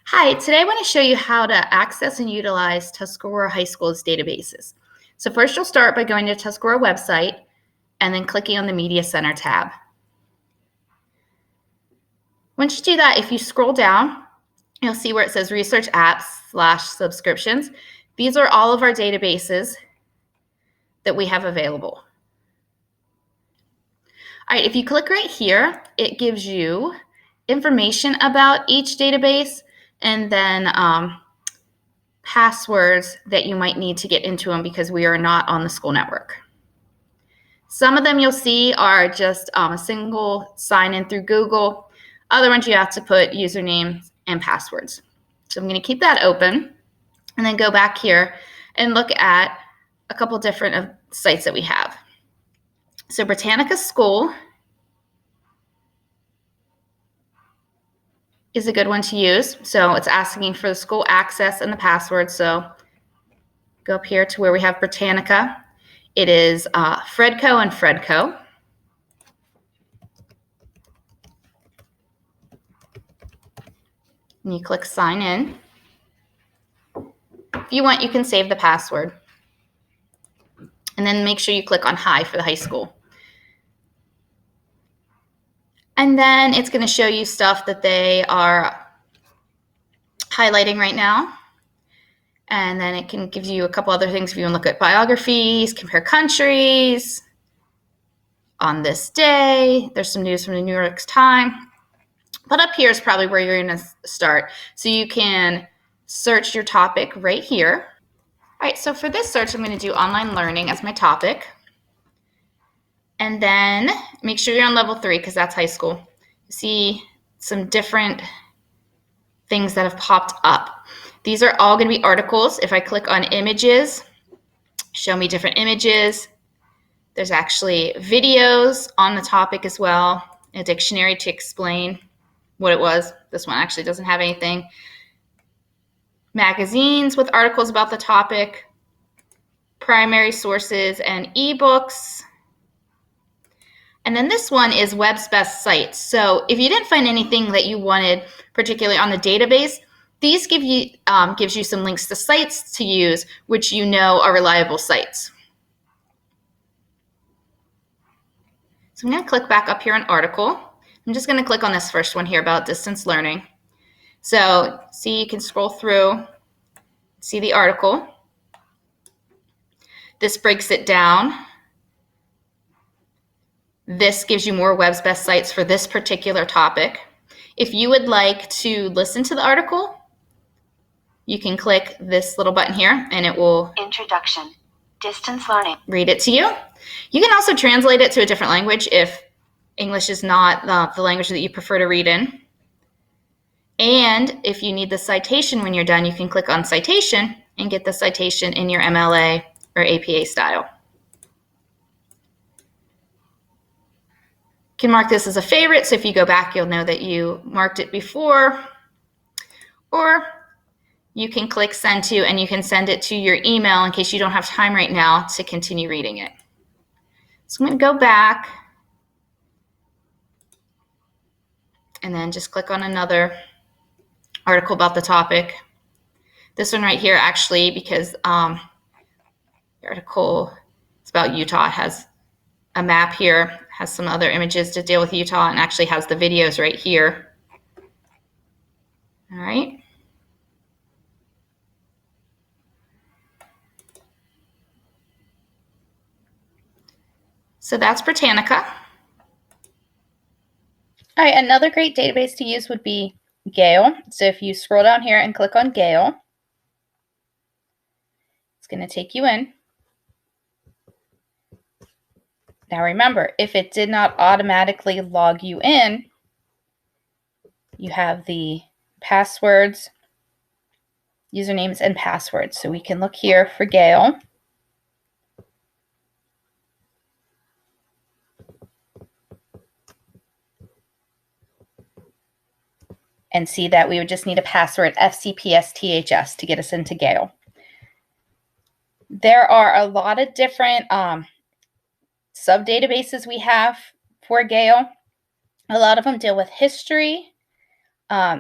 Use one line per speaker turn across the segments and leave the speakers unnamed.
Hi, today I want to show you how to access and utilize Tuscarora High School's databases. So first you'll start by going to the Tuscarora website and then clicking on the Media Center tab. Once you do that, if you scroll down, you'll see where it says Research Apps/Subscriptions. These are all of our databases that we have available. All right, if you click right here, it gives you information about each database and then passwords that you might need to get into them because we are not on the school network. Some of them you'll see are just a single sign in through Google. Other ones you have to put usernames and passwords. So I'm going to keep that open and then go back here and look at a couple different sites that we have. So Britannica School is a good one to use. So it's asking for the school access and the password. So go up here to where we have Britannica. It is Fredco and Fredco. And you click sign in. If you want, you can save the password. And then make sure you click on Hi for the high school. And then it's going to show you stuff that they are highlighting right now. And then it can give you a couple other things if you want to look at biographies, compare countries. On this day, there's some news from the New York Times. But up here is probably where you're going to start. So you can search your topic right here. All right, so for this search, I'm going to do online learning as my topic. And then make sure you're on level 3 because that's high school. See some different things that have popped up. These are all going to be articles. If I click on images, show me different images. There's actually videos on the topic as well, a dictionary to explain what it was. This one actually doesn't have anything. Magazines with articles about the topic, primary sources and ebooks. And then this one is Web's Best Sites. So if you didn't find anything that you wanted, particularly on the database, these gives you some links to sites to use, which you know are reliable sites. So I'm going to click back up here on article. I'm just going to click on this first one here about distance learning. So see, you can scroll through, see the article. This breaks it down. This gives you more Web's Best Sites for this particular topic. If you would like to listen to the article, you can click this little button here and it will
Introduction, Distance Learning.
Read it to you. You can also translate it to a different language if English is not the language that you prefer to read in. And if you need the citation when you're done, you can click on citation and get the citation in your MLA or APA style. You can mark this as a favorite, so if you go back, you'll know that you marked it before. Or you can click send to, and you can send it to your email in case you don't have time right now to continue reading it. So I'm going to go back and then just click on another article about the topic. This one right here, actually, because the article is about Utah. It has a map here, has some other images to deal with Utah, and actually has the videos right here. All right. So that's Britannica. All right, another great database to use would be Gale. So if you scroll down here and click on Gale, it's going to take you in. Now remember, if it did not automatically log you in, you have the passwords, usernames, and passwords. So we can look here for Gale. And see that we would just need a password FCPS THS to get us into Gale. There are a lot of different sub-databases we have for Gale. A lot of them deal with history,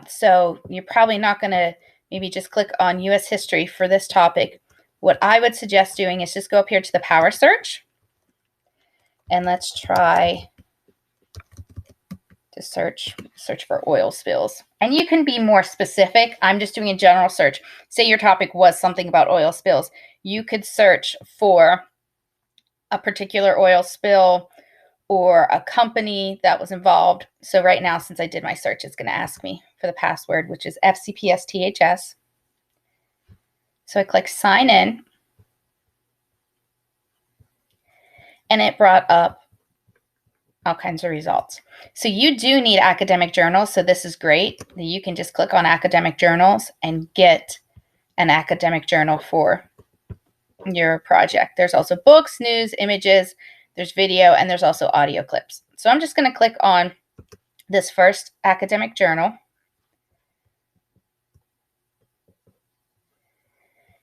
So you're probably not going to maybe just click on U.S. history for this topic. What I would suggest doing is just go up here to the power search, and let's try to search for oil spills. And you can be more specific. I'm just doing a general search. Say your topic was something about oil spills. You could search for a particular oil spill or a company that was involved. So right now, since I did my search, it's going to ask me for the password, which is FCPS THS. So I click sign in, and it brought up all kinds of results. So you do need academic journals. So this is great. You can just click on academic journals and get an academic journal for your project. There's also books, news, images, there's video, and there's also audio clips. So I'm just going to click on this first academic journal.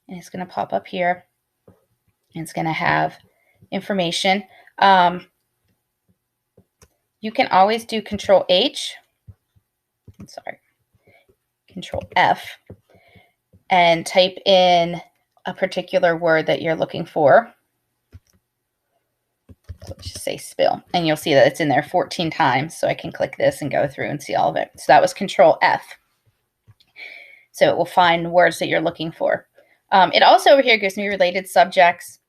And it's going to pop up here. And it's going to have information. You can always do Control H. Control F. And type in a particular word that you're looking for. So let's just say spill. And you'll see that it's in there 14 times. So I can click this and go through and see all of it. So that was Control F. So it will find words that you're looking for. It also over here gives me related subjects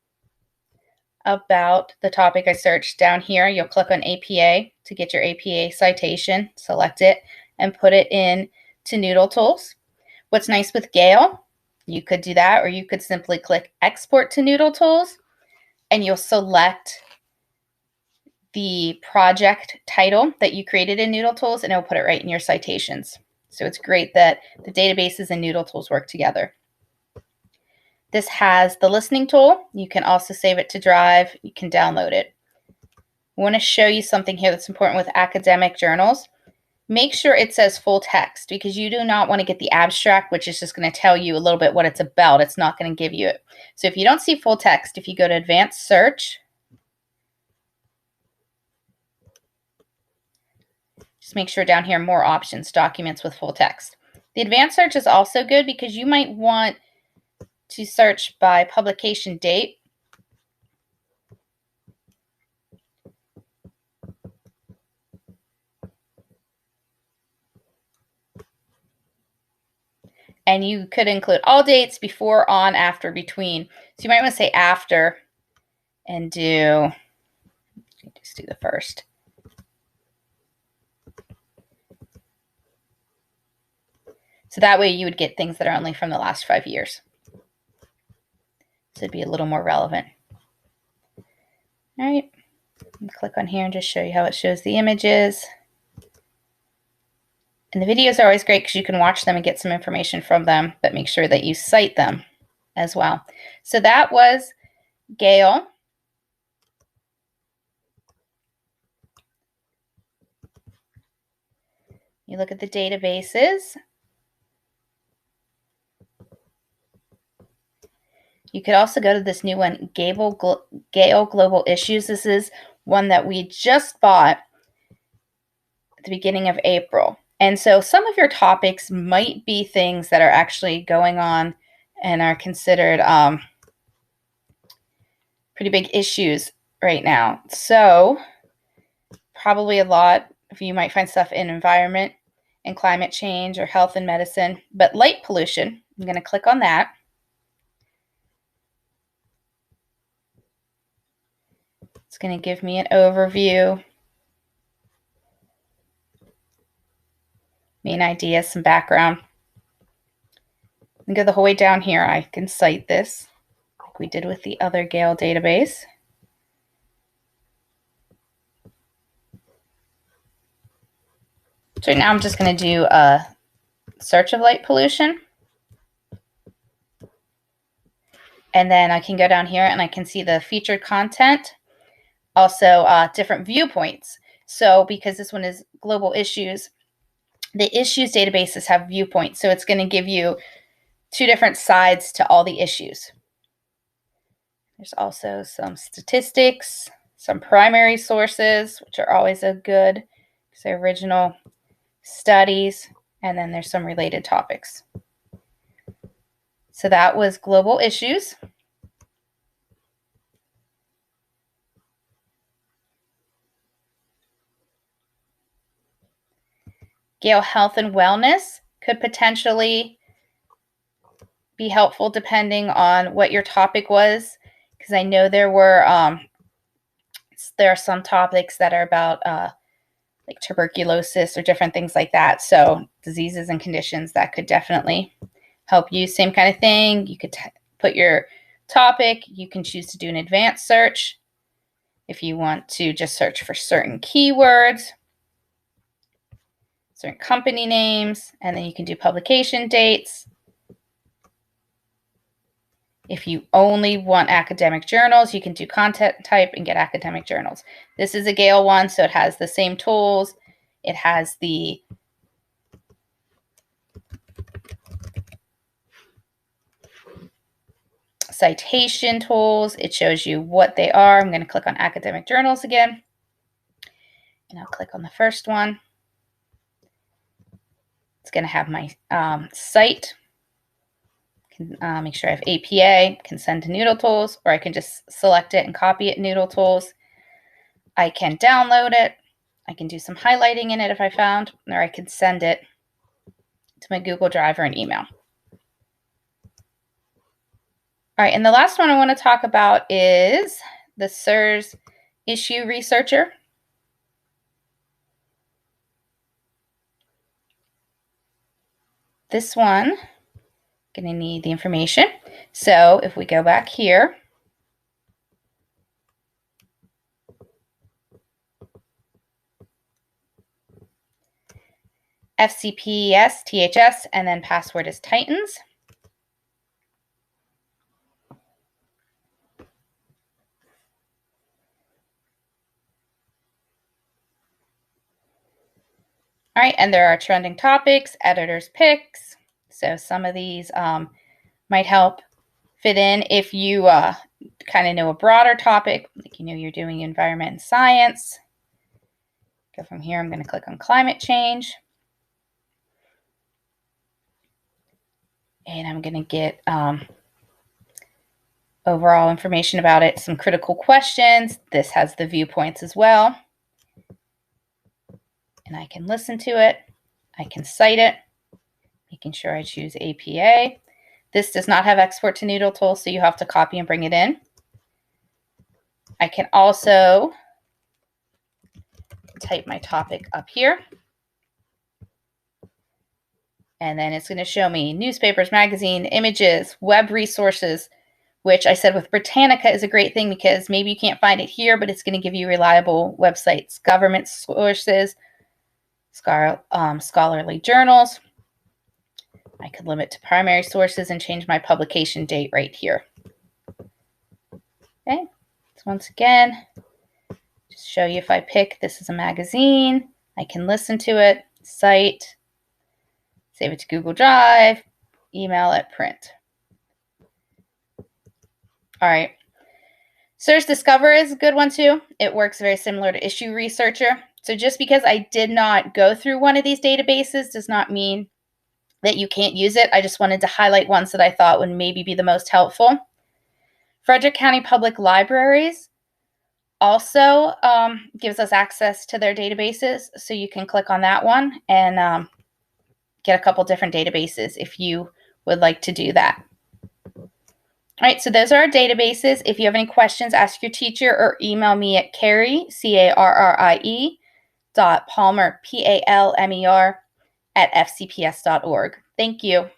about the topic I searched. Down here, you'll click on APA to get your APA citation, select it, and put it in to Noodle Tools. What's nice with Gale, you could do that, or you could simply click Export to Noodle Tools, and you'll select the project title that you created in Noodle Tools, and it'll put it right in your citations. So it's great that the databases and Noodle Tools work together. This has the listening tool. You can also save it to Drive. You can download it. I want to show you something here that's important with academic journals. Make sure it says full text, because you do not want to get the abstract, which is just going to tell you a little bit what it's about. It's not going to give you it. So if you don't see full text, if you go to Advanced Search, just make sure down here, more options, documents with full text. The Advanced Search is also good because you might want to search by publication date. And you could include all dates, before, on, after, between. So you might want to say after and just do the first. So that way you would get things that are only from the last 5 years. So it'd be a little more relevant. All right, click on here and just show you how it shows the images. And the videos are always great because you can watch them and get some information from them, but make sure that you cite them as well. So that was Gale. You look at the databases. You could also go to this new one, Gale Global Issues. This is one that we just bought at the beginning of April. And so some of your topics might be things that are actually going on and are considered pretty big issues right now. So probably a lot of you might find stuff in environment and climate change or health and medicine. But light pollution, I'm going to click on that. It's going to give me an overview, main ideas, some background. And go the whole way down here. I can cite this like we did with the other Gale database. So now I'm just going to do a search of light pollution. And then I can go down here and I can see the featured content. Also, different viewpoints. So because this one is global issues, the issues databases have viewpoints. So it's going to give you 2 different sides to all the issues. There's also some statistics, some primary sources, which are always a good, because they're original studies. And then there's some related topics. So that was global issues. Gale health and wellness could potentially be helpful depending on what your topic was, because I know there are some topics that are about like tuberculosis or different things like that. So diseases and conditions that could definitely help you. Same kind of thing. You could put your topic. You can choose to do an advanced search if you want to just search for certain keywords, certain company names, and then you can do publication dates. If you only want academic journals, you can do content type and get academic journals. This is a Gale one, so it has the same tools. It has the citation tools. It shows you what they are. I'm going to click on academic journals again, and I'll click on the first one. It's going to have my site. Make sure I have APA, can send to Noodle Tools, or I can just select it and copy it in Noodle Tools. I can download it. I can do some highlighting in it if I found, or I can send it to my Google Drive or an email. All right, and the last one I want to talk about is the SIRS Issue Researcher. This one, going to need the information. So if we go back here, FCPS, THS, and then password is Titans. All right, and there are trending topics, editor's picks. So some of these might help fit in if you kind of know a broader topic, like you're doing environment and science. Go from here, I'm going to click on climate change. And I'm going to get overall information about it, some critical questions. This has the viewpoints as well. And I can listen to it. I can cite it, making sure I choose APA. This does not have export to Noodle Tools, so you have to copy and bring it in. I can also type my topic up here. And then it's going to show me newspapers, magazine, images, web resources, which I said with Britannica is a great thing because maybe you can't find it here, but it's going to give you reliable websites, government sources, scholarly journals. I could limit to primary sources and change my publication date right here. Okay, so once again, just show you if I pick this is a magazine, I can listen to it, cite, save it to Google Drive, email it, print. All right. SIRS Discover is a good one too. It works very similar to Issue Researcher. So just because I did not go through one of these databases does not mean that you can't use it. I just wanted to highlight ones that I thought would maybe be the most helpful. Frederick County Public Libraries also gives us access to their databases. So you can click on that one and get a couple different databases if you would like to do that. All right, so those are our databases. If you have any questions, ask your teacher or email me at Carrie, CARRIE, .Palmer, PALMER, @fcps.org. Thank you.